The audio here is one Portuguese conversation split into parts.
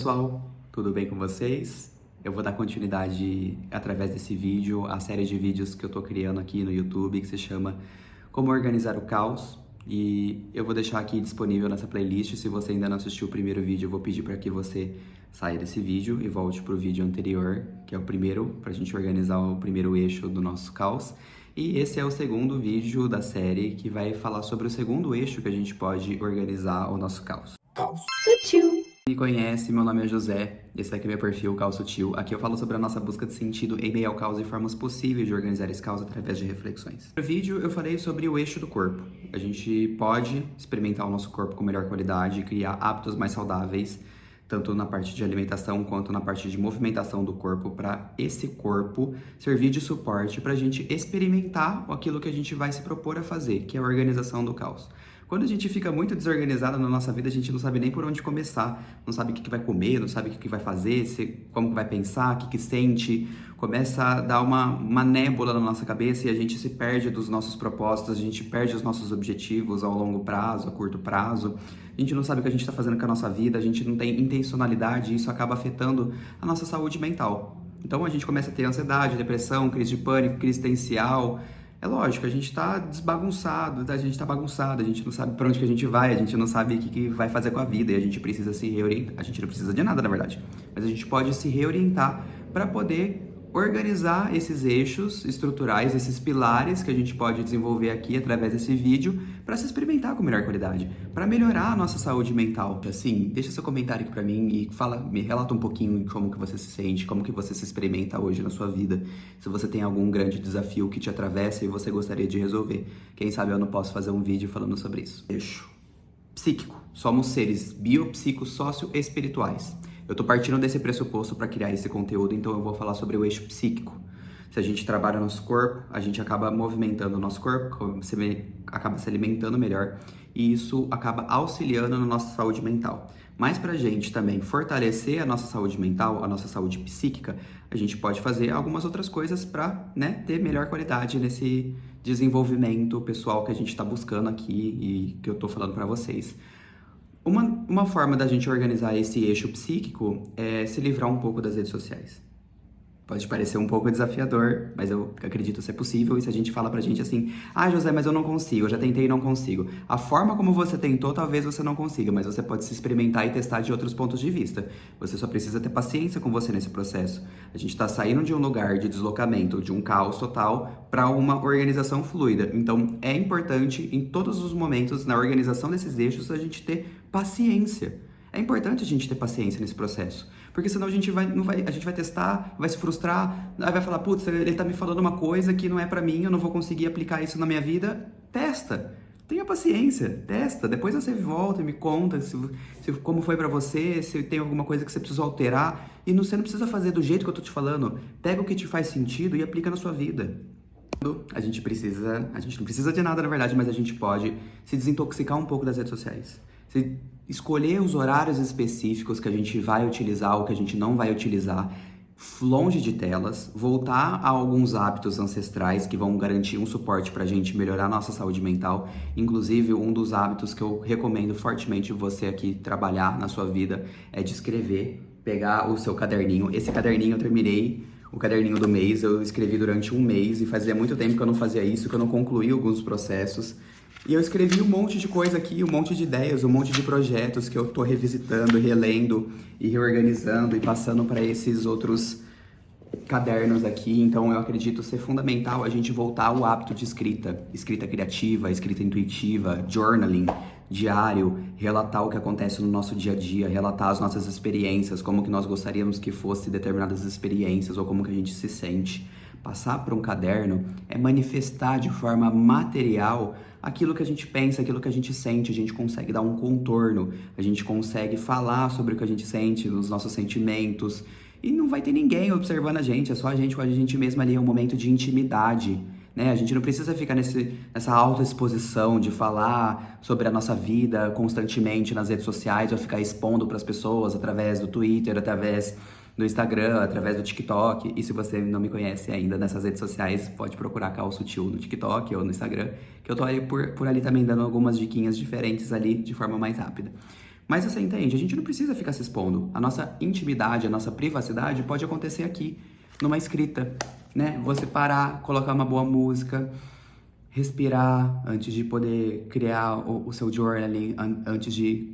Pessoal, tudo bem com vocês? Eu vou dar continuidade através desse vídeo à série de vídeos que eu tô criando aqui no YouTube, que se chama Como Organizar o Caos, e eu vou deixar aqui disponível nessa playlist. Se você ainda não assistiu o primeiro vídeo, eu vou pedir para que você saia desse vídeo e volte para o vídeo anterior, que é o primeiro, para a gente organizar o primeiro eixo do nosso caos. E esse é o segundo vídeo da série que vai falar sobre o segundo eixo que a gente pode organizar o nosso caos. Sutil. Me conhece, meu nome é José, esse daqui é meu perfil, Caos Sutil. Aqui eu falo sobre a nossa busca de sentido em meio ao caos e formas possíveis de organizar esse caos através de reflexões. No vídeo eu falei sobre o eixo do corpo. A gente pode experimentar o nosso corpo com melhor qualidade, criar hábitos mais saudáveis, tanto na parte de alimentação quanto na parte de movimentação do corpo, para esse corpo servir de suporte para a gente experimentar aquilo que a gente vai se propor a fazer, que é a organização do caos. Quando a gente fica muito desorganizado na nossa vida, a gente não sabe nem por onde começar, não sabe o que vai comer, não sabe o que vai fazer, como que vai pensar, o que sente, começa a dar uma nébula na nossa cabeça e a gente se perde dos nossos propósitos, a gente perde os nossos objetivos ao longo prazo, a curto prazo, a gente não sabe o que a gente está fazendo com a nossa vida, a gente não tem intencionalidade e isso acaba afetando a nossa saúde mental. Então a gente começa a ter ansiedade, depressão, crise de pânico, crise existencial. É lógico, a gente tá desbagunçado, a gente tá bagunçado, a gente não sabe pra onde que a gente vai, a gente não sabe o que vai fazer com a vida e a gente precisa se reorientar. A gente não precisa de nada, na verdade, mas a gente pode se reorientar para poder organizar esses eixos estruturais, esses pilares que a gente pode desenvolver aqui através desse vídeo para se experimentar com melhor qualidade, para melhorar a nossa saúde mental. Assim, deixa seu comentário aqui para mim e me relata um pouquinho como que você se sente, como que você se experimenta hoje na sua vida, se você tem algum grande desafio que te atravessa e você gostaria de resolver. Quem sabe eu não posso fazer um vídeo falando sobre isso. Eixo psíquico. Somos seres biopsico-sócio-espirituais. Eu tô partindo desse pressuposto para criar esse conteúdo, então eu vou falar sobre o eixo psíquico. Se a gente trabalha o nosso corpo, a gente acaba movimentando o nosso corpo, acaba se alimentando melhor e isso acaba auxiliando na nossa saúde mental. Mas para a gente também fortalecer a nossa saúde mental, a nossa saúde psíquica, a gente pode fazer algumas outras coisas para, ter melhor qualidade nesse desenvolvimento pessoal que a gente está buscando aqui e que eu tô falando para vocês. Uma forma da gente organizar esse eixo psíquico é se livrar um pouco das redes sociais. Pode parecer um pouco desafiador, mas eu acredito ser possível. E se a gente fala pra gente assim, José, mas eu não consigo, eu já tentei e não consigo. A forma como você tentou, talvez você não consiga, mas você pode se experimentar e testar de outros pontos de vista. Você só precisa ter paciência com você nesse processo. A gente tá saindo de um lugar de deslocamento, de um caos total, para uma organização fluida. Então, é importante, em todos os momentos, na organização desses eixos, a gente ter paciência. É importante a gente ter paciência nesse processo, porque senão a gente vai testar, vai se frustrar, aí vai falar, putz, ele tá me falando uma coisa que não é pra mim, eu não vou conseguir aplicar isso na minha vida. Testa, tenha paciência, testa, depois você volta e me conta como foi pra você, se tem alguma coisa que você precisou alterar, e você não precisa fazer do jeito que eu tô te falando, pega o que te faz sentido e aplica na sua vida. A gente não precisa de nada na verdade, mas a gente pode se desintoxicar um pouco das redes sociais. Se escolher os horários específicos que a gente vai utilizar ou que a gente não vai utilizar, longe de telas, voltar a alguns hábitos ancestrais que vão garantir um suporte pra gente melhorar a nossa saúde mental. Inclusive, um dos hábitos que eu recomendo fortemente você aqui trabalhar na sua vida é de escrever, pegar o seu caderninho. Esse caderninho eu terminei, o caderninho do mês, eu escrevi durante um mês e fazia muito tempo que eu não fazia isso, que eu não concluí alguns processos. E eu escrevi um monte de coisa aqui, um monte de ideias, um monte de projetos que eu tô revisitando, relendo e reorganizando e passando para esses outros cadernos aqui. Então eu acredito ser fundamental a gente voltar ao hábito de escrita criativa, escrita intuitiva, journaling, diário, relatar o que acontece no nosso dia a dia, relatar as nossas experiências, como que nós gostaríamos que fosse determinadas experiências ou como que a gente se sente. Passar para um caderno é manifestar de forma material aquilo que a gente pensa, aquilo que a gente sente, a gente consegue dar um contorno, a gente consegue falar sobre o que a gente sente, os nossos sentimentos, e não vai ter ninguém observando a gente, é só a gente com a gente mesmo ali, é um momento de intimidade, né? A gente não precisa ficar nessa autoexposição de falar sobre a nossa vida constantemente nas redes sociais ou ficar expondo para as pessoas através do Twitter, através do Instagram, através do TikTok. E se você não me conhece ainda nessas redes sociais, pode procurar Caos Sutil no TikTok ou no Instagram, que eu tô ali por ali também dando algumas diquinhas diferentes ali de forma mais rápida. Mas você entende, a gente não precisa ficar se expondo. A nossa intimidade, a nossa privacidade pode acontecer aqui, numa escrita, né? Você parar, colocar uma boa música, respirar antes de poder criar o seu journaling, antes de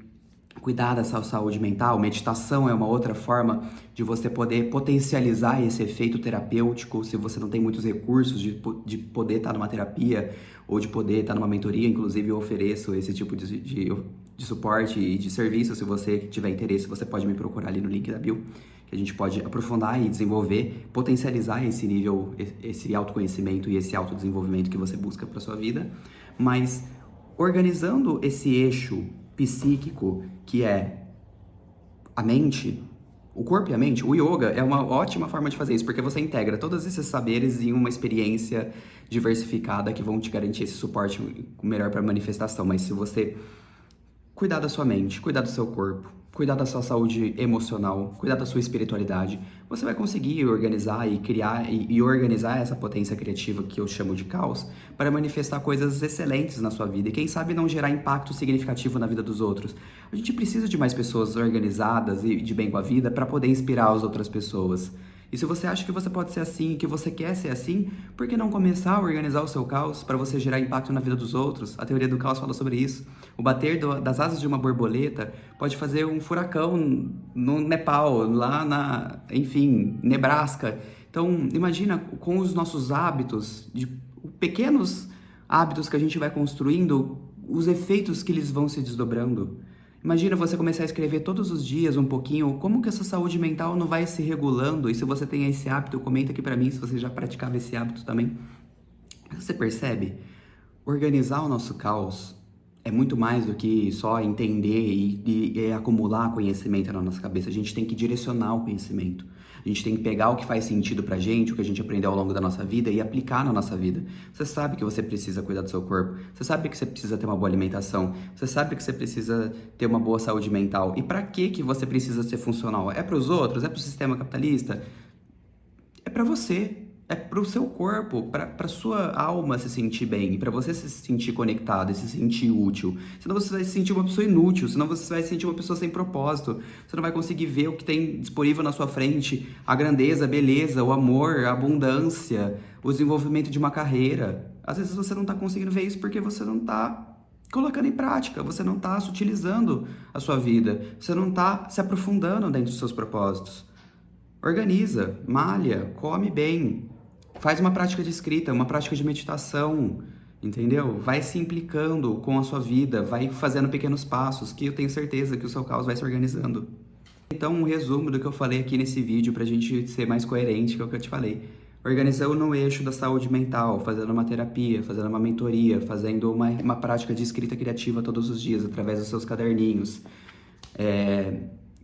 cuidar da sua saúde mental. Meditação é uma outra forma de você poder potencializar esse efeito terapêutico. Se você não tem muitos recursos de poder estar numa terapia ou de poder estar numa mentoria, inclusive eu ofereço esse tipo de suporte e de serviço. Se você tiver interesse, você pode me procurar ali no link da bio, que a gente pode aprofundar e desenvolver, potencializar esse nível, esse autoconhecimento e esse autodesenvolvimento que você busca para sua vida. Mas organizando esse eixo psíquico, que é a mente, o corpo e a mente, o yoga é uma ótima forma de fazer isso, porque você integra todos esses saberes em uma experiência diversificada que vão te garantir esse suporte melhor para a manifestação. Mas se você cuidar da sua mente, cuidar do seu corpo, cuidar da sua saúde emocional, cuidar da sua espiritualidade, você vai conseguir organizar e criar e organizar essa potência criativa que eu chamo de caos para manifestar coisas excelentes na sua vida e quem sabe não gerar impacto significativo na vida dos outros. A gente precisa de mais pessoas organizadas e de bem com a vida para poder inspirar as outras pessoas. E se você acha que você pode ser assim, que você quer ser assim, por que não começar a organizar o seu caos para você gerar impacto na vida dos outros? A teoria do caos fala sobre isso. O bater das asas de uma borboleta pode fazer um furacão no Nepal, enfim, Nebraska. Então, imagina com os nossos hábitos, de pequenos hábitos que a gente vai construindo, os efeitos que eles vão se desdobrando. Imagina você começar a escrever todos os dias um pouquinho como que essa saúde mental não vai se regulando. E se você tem esse hábito, comenta aqui pra mim se você já praticava esse hábito também. Você percebe? Organizar o nosso caos é muito mais do que só entender e acumular conhecimento na nossa cabeça. A gente tem que direcionar o conhecimento. A gente tem que pegar o que faz sentido pra gente, o que a gente aprendeu ao longo da nossa vida e aplicar na nossa vida. Você sabe que você precisa cuidar do seu corpo, você sabe que você precisa ter uma boa alimentação, você sabe que você precisa ter uma boa saúde mental. E pra que você precisa ser funcional? É pros outros? É pro sistema capitalista? É pra você. É pro seu corpo, pra sua alma se sentir bem, pra você se sentir conectado e se sentir útil. Senão você vai se sentir uma pessoa inútil, senão você vai se sentir uma pessoa sem propósito. Você não vai conseguir ver o que tem disponível na sua frente, a grandeza, a beleza, o amor, a abundância, o desenvolvimento de uma carreira. Às vezes você não tá conseguindo ver isso porque você não tá colocando em prática, você não tá sutilizando a sua vida, você não tá se aprofundando dentro dos seus propósitos. Organiza, malha, come bem. Faz uma prática de escrita, uma prática de meditação, entendeu? Vai se implicando com a sua vida, vai fazendo pequenos passos, que eu tenho certeza que o seu caos vai se organizando. Então, um resumo do que eu falei aqui nesse vídeo, pra gente ser mais coerente, que é o que eu te falei. Organizando no eixo da saúde mental, fazendo uma terapia, fazendo uma mentoria, fazendo uma prática de escrita criativa todos os dias, através dos seus caderninhos.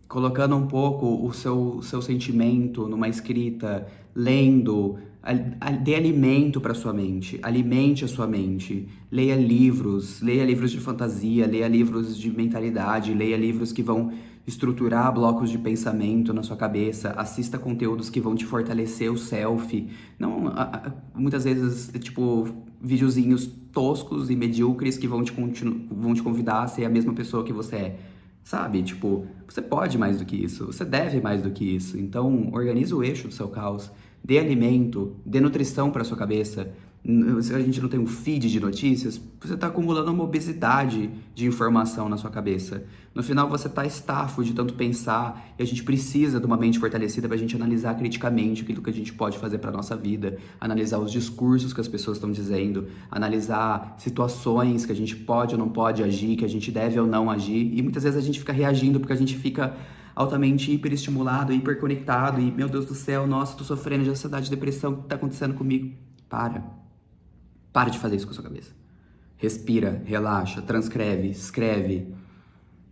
Colocando um pouco o seu sentimento numa escrita, lendo, dê alimento para sua mente, alimente a sua mente, leia livros de fantasia, leia livros de mentalidade, leia livros que vão estruturar blocos de pensamento na sua cabeça, assista conteúdos que vão te fortalecer o self, não, muitas vezes, tipo, videozinhos toscos e medíocres que vão te convidar a ser a mesma pessoa que você é. Sabe? Tipo, você pode mais do que isso, você deve mais do que isso. Então, organize o eixo do seu caos, dê alimento, dê nutrição para sua cabeça. Se a gente não tem um feed de notícias, você está acumulando uma obesidade de informação na sua cabeça. No final, você está estafo de tanto pensar e a gente precisa de uma mente fortalecida para a gente analisar criticamente aquilo que a gente pode fazer para nossa vida, analisar os discursos que as pessoas estão dizendo, analisar situações que a gente pode ou não pode agir, que a gente deve ou não agir. E muitas vezes a gente fica reagindo porque a gente fica altamente hiperestimulado, hiperconectado e, meu Deus do céu, nossa, tô sofrendo de ansiedade, depressão, o que tá acontecendo comigo? Para de fazer isso com a sua cabeça. Respira, relaxa, transcreve, escreve,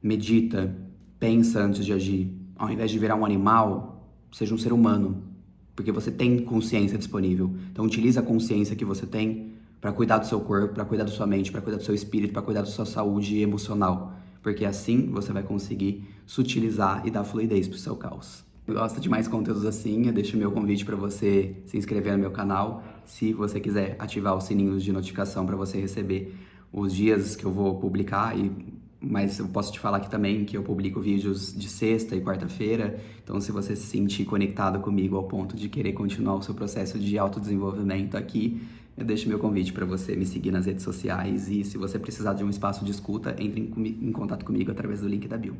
medita, pensa antes de agir. Ao invés de virar um animal, seja um ser humano, porque você tem consciência disponível. Então utiliza a consciência que você tem para cuidar do seu corpo, para cuidar da sua mente, para cuidar do seu espírito, para cuidar da sua saúde emocional. Porque assim você vai conseguir sutilizar e dar fluidez pro seu caos. Se gosta de mais conteúdos assim, eu deixo meu convite para você se inscrever no meu canal. Se você quiser ativar os sininhos de notificação para você receber os dias que eu vou publicar e mas eu posso te falar aqui também que eu publico vídeos de sexta e quarta-feira, então se você se sentir conectado comigo ao ponto de querer continuar o seu processo de autodesenvolvimento aqui, eu deixo meu convite para você me seguir nas redes sociais e se você precisar de um espaço de escuta, entre em contato comigo através do link da bio.